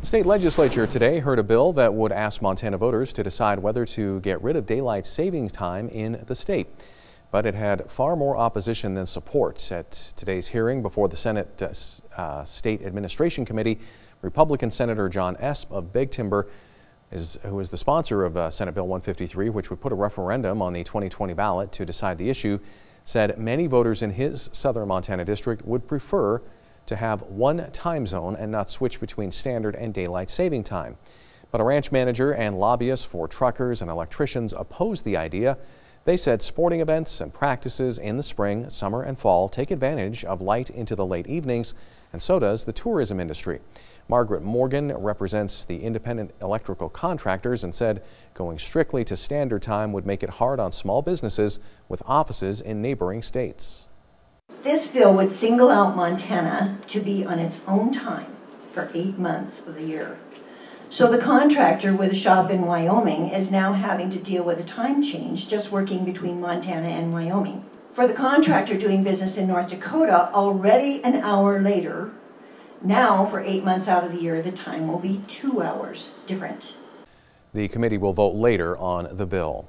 The state legislature today heard a bill that would ask Montana voters to decide whether to get rid of daylight savings time in the state. But it had far more opposition than support. At today's hearing before the Senate State Administration Committee, Republican Senator John Esp of Big Timber, who is the sponsor of Senate Bill 153, which would put a referendum on the 2020 ballot to decide the issue, said many voters in his southern Montana district would prefer to have one time zone and not switch between standard and daylight saving time. But a ranch manager and lobbyists for truckers and electricians opposed the idea. They said sporting events and practices in the spring, summer, and fall take advantage of light into the late evenings, and so does the tourism industry. Margaret Morgan represents the independent electrical contractors and said going strictly to standard time would make it hard on small businesses with offices in neighboring states. This bill would single out Montana to be on its own time for 8 months of the year. So the contractor with a shop in Wyoming is now having to deal with a time change just working between Montana and Wyoming. For the contractor doing business in North Dakota, already an hour later, now for 8 months out of the year, the time will be 2 hours different. The committee will vote later on the bill.